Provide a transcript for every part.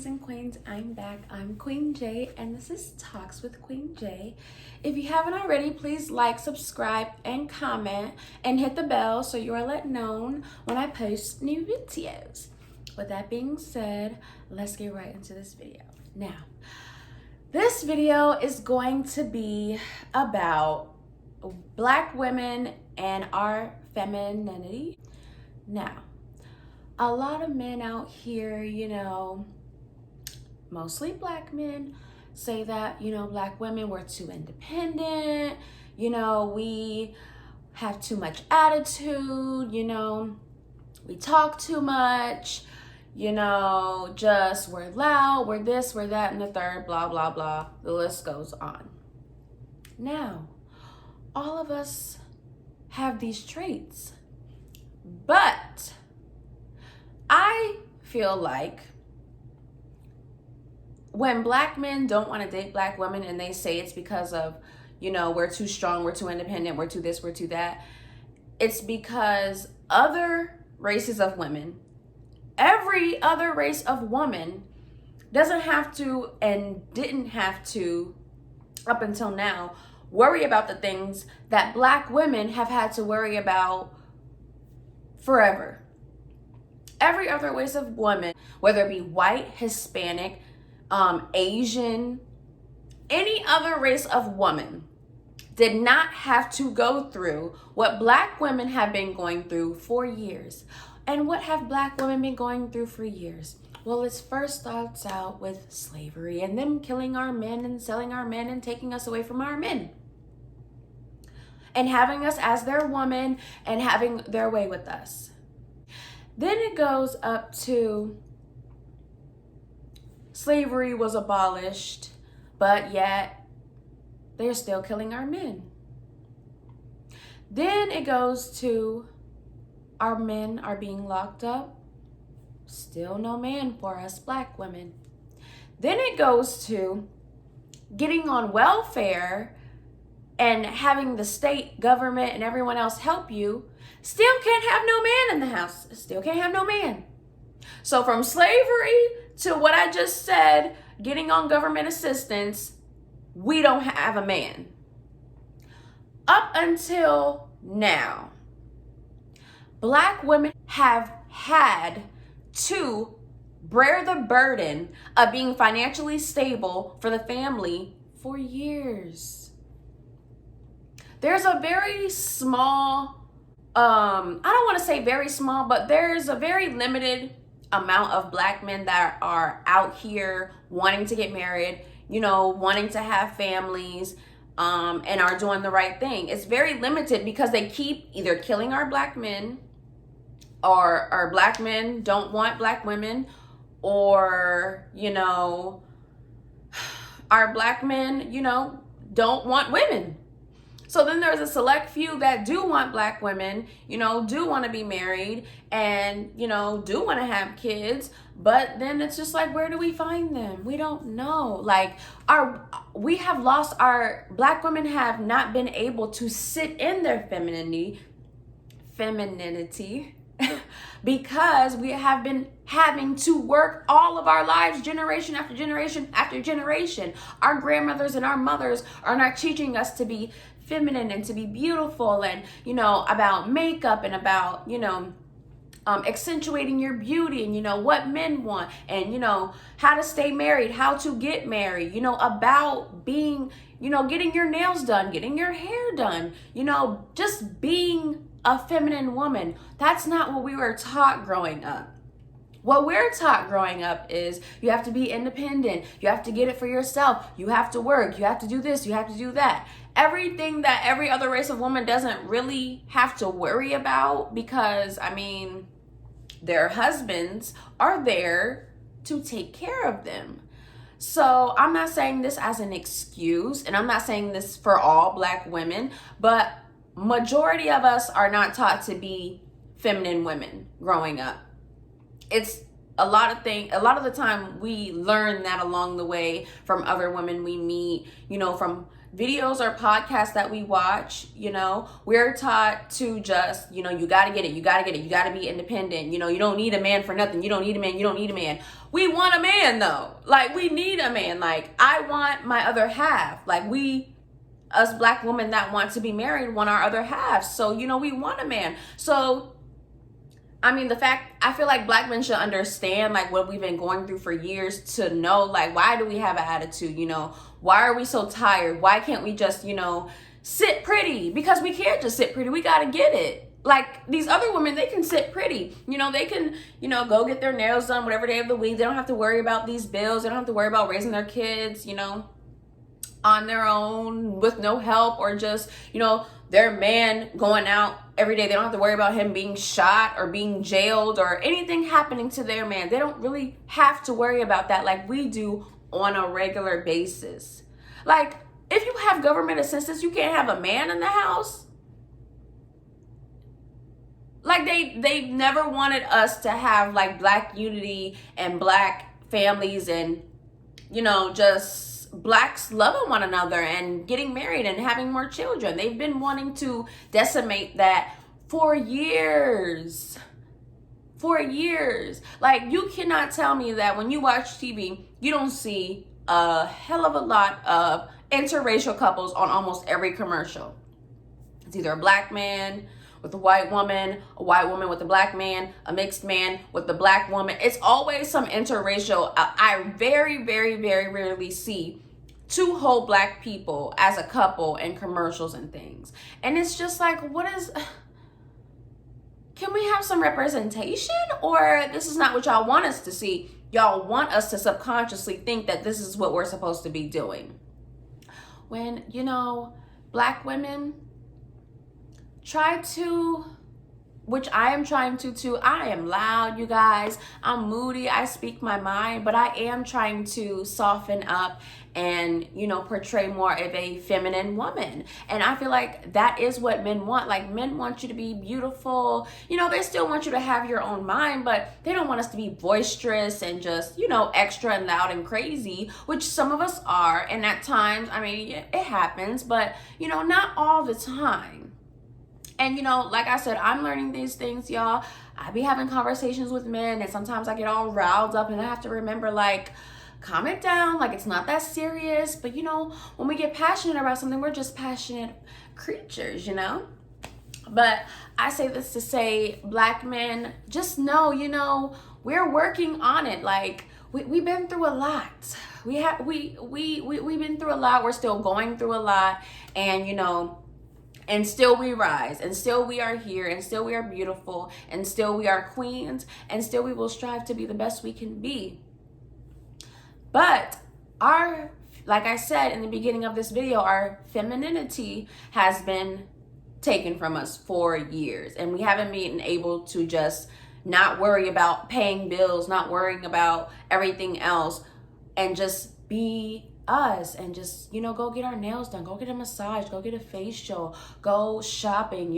kings and queens, I'm back. I'm Queen J, and this is Talks with Queen J. If you haven't already, please like, subscribe, and comment, and hit the bell so you are let known when I post new videos. With that being said, let's get right into this video. Now, this video is going to be about Black women and our femininity. Now, a lot of men out here, mostly Black men, say that, Black women, we're too independent, we have too much attitude, we talk too much, just we're loud, we're this, we're that, and the third, blah, blah, blah. The list goes on. Now, all of us have these traits, but I feel like when Black men don't want to date Black women and they say it's because of, we're too strong, we're too independent, we're too this, we're too that, it's because other races of women, every other race of woman doesn't have to and didn't have to, up until now, worry about the things that Black women have had to worry about forever. Every other race of woman, whether it be white, Hispanic, Asian, any other race of woman, did not have to go through what Black women have been going through for years. And what have Black women been going through for years? Well, it first starts out with slavery and them killing our men and selling our men and taking us away from our men, and having us as their woman and having their way with us. Then it goes up to slavery was abolished, but yet they're still killing our men. Then it goes to our men are being locked up, still no man for us Black women. Then it goes to getting on welfare and having the state government and everyone else help you. Still can't have no man in the house. Still can't have no man. So from slavery to what I just said, getting on government assistance, we don't have a man. Up until now, Black women have had to bear the burden of being financially stable for the family for years. There's a very small, I don't want to say very small, but there's a very limited amount of Black men that are out here wanting to get married, wanting to have families, and are doing the right thing. It's very limited because they keep either killing our Black men, or our Black men don't want Black women, or, our Black men, don't want women. So then there's a select few that do want Black women, do want to be married and, do want to have kids. But then it's just like, where do we find them? We don't know. Like we have lost our Black women have not been able to sit in their femininity because we have been having to work all of our lives, generation after generation after generation. Our grandmothers and our mothers are not teaching us to be feminine and to be beautiful and, about makeup and about, accentuating your beauty and, what men want and, how to stay married, how to get married, about being, getting your nails done, getting your hair done, just being a feminine woman. That's not what we were taught growing up. What we're taught growing up is you have to be independent. You have to get it for yourself. You have to work. You have to do this. You have to do that. Everything that every other race of woman doesn't really have to worry about because, their husbands are there to take care of them. So I'm not saying this as an excuse, and I'm not saying this for all Black women, but majority of us are not taught to be feminine women growing up. It's a lot of the time we learn that along the way from other women we meet, from videos or podcasts that we watch, we're taught to just, you got to get it. You got to get it. You got to be independent. You don't need a man for nothing. You don't need a man. You don't need a man. We want a man though. Like, we need a man. Like, I want my other half. Like, us black women that want to be married want our other half. So, we want a man. So, I mean, I feel like black men should understand, like, what we've been going through for years, to know, like, why do we have an attitude, Why are we so tired? Why can't we just, sit pretty? Because we can't just sit pretty. We got to get it. Like, these other women, they can sit pretty. They can, go get their nails done whatever day of the week. They don't have to worry about these bills. They don't have to worry about raising their kids, on their own with no help, or just, their man going out every day. They don't have to worry about him being shot or being jailed or anything happening to their man. They don't really have to worry about that like we do on a regular basis. Like, if you have government assistance, you can't have a man in the house. Like, they never wanted us to have, like, black unity and black families and, just blacks loving one another and getting married and having more children. They've been wanting to decimate that for years. For years. Like, you cannot tell me that when you watch TV, you don't see a hell of a lot of interracial couples on almost every commercial. It's either a black man with a white woman with a black man, a mixed man with the black woman. It's always some interracial. I very, very, very rarely see two whole black people as a couple in commercials and things. And it's just like, can we have some representation? Or this is not what y'all want us to see. Y'all want us to subconsciously think that this is what we're supposed to be doing. When, black women try to, which I am trying to too. I am loud, you guys. I'm moody. I speak my mind, but I am trying to soften up and, portray more of a feminine woman. And I feel like that is what men want. Like, men want you to be beautiful. They still want you to have your own mind, but they don't want us to be boisterous and just, extra and loud and crazy, which some of us are. And at times, I mean, it happens, but, not all the time. And, like I said, I'm learning these things, y'all. I be having conversations with men, and sometimes I get all riled up, and I have to remember, like, calm it down. Like, it's not that serious. But, when we get passionate about something, we're just passionate creatures, But I say this to say, black men, just know, we're working on it. Like, we've been through a lot. We've been through a lot. We're still going through a lot. And, and still we rise, and still we are here, and still we are beautiful, and still we are queens, and still we will strive to be the best we can be. But like I said in the beginning of this video, our femininity has been taken from us for years, and we haven't been able to just not worry about paying bills, not worrying about everything else, and just be us, and just, go get our nails done, go get a massage, go get a facial, go shopping,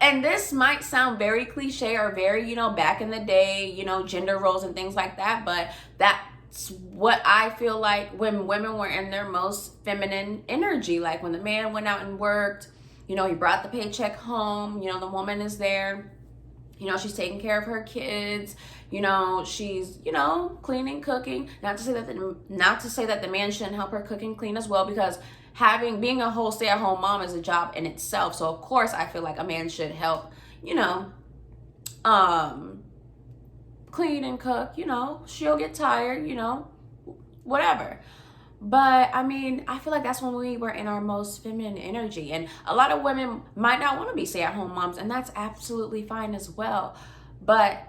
and this might sound very cliche or very, back in the day, gender roles and things like that, but that's what I feel like when women were in their most feminine energy. Like, when the man went out and worked, he brought the paycheck home, the woman is there, she's taking care of her kids, she's, cleaning, cooking. Not to say that the man shouldn't help her cook and clean as well, because being a whole stay-at-home mom is a job in itself. So of course I feel like a man should help, clean and cook. She'll get tired, whatever. But I mean, I feel like that's when we were in our most feminine energy. And a lot of women might not want to be stay-at-home moms, and that's absolutely fine as well. But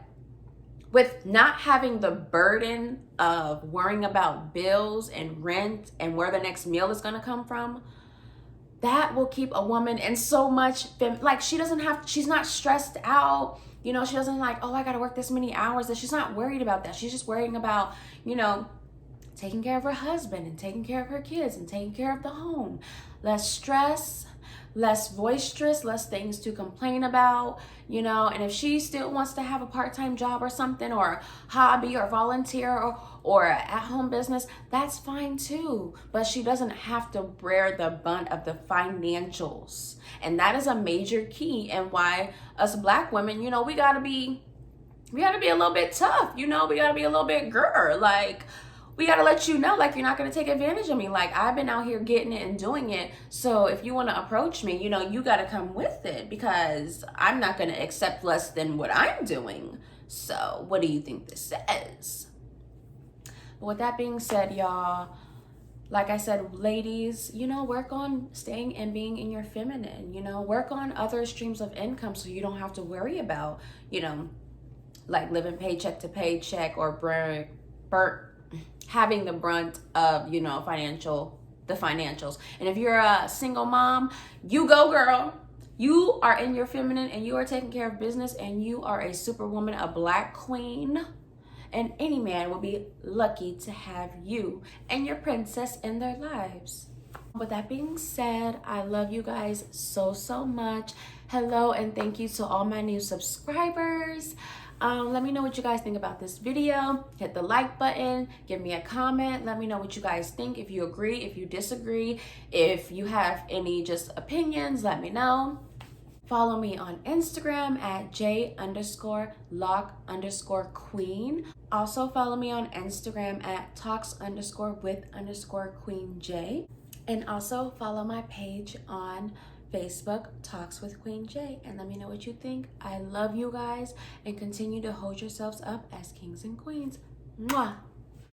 with not having the burden of worrying about bills and rent and where the next meal is going to come from, that will keep a woman in so much, like, she's not stressed out. She doesn't like, oh, I got to work this many hours. That she's not worried about that. She's just worrying about, taking care of her husband and taking care of her kids and taking care of the home. Less stress, less boisterous, less things to complain about, you know. And if she still wants to have a part-time job or something, or a hobby or volunteer, or an at-home business, that's fine too. But she doesn't have to bear the brunt of the financials. And that is a major key, and why us Black women, you know, we gotta be a little bit tough, you know. We gotta be a little bit girl. Like, we gotta let you know, like, you're not gonna take advantage of me. Like, I've been out here getting it and doing it. So if you wanna approach me, you know, you gotta come with it, because I'm not gonna accept less than what I'm doing. So what do you think this says? But with that being said, y'all, like I said, ladies, you know, work on staying and being in your feminine, you know, work on other streams of income so you don't have to worry about, you know, like living paycheck to paycheck, or having the brunt of, you know, the financials. And if you're a single mom, you go, girl. You are in your feminine and you are taking care of business, and you are a superwoman, a Black queen. And any man will be lucky to have you and your princess in their lives. With that being said, I love you guys so, so much. Hello, and thank you to all my new subscribers. Let me know what you guys think about this video. Hit the like button, give me a comment. Let me know what you guys think. If you agree, if you disagree, if you have any just opinions, let me know. Follow me on Instagram at j_lock_queen. Also follow me on Instagram at talks_with_queen J. And also follow my page on Facebook, Talks with Queen J. And let me know what you think. I love you guys, and continue to hold yourselves up as kings and queens. Mwah!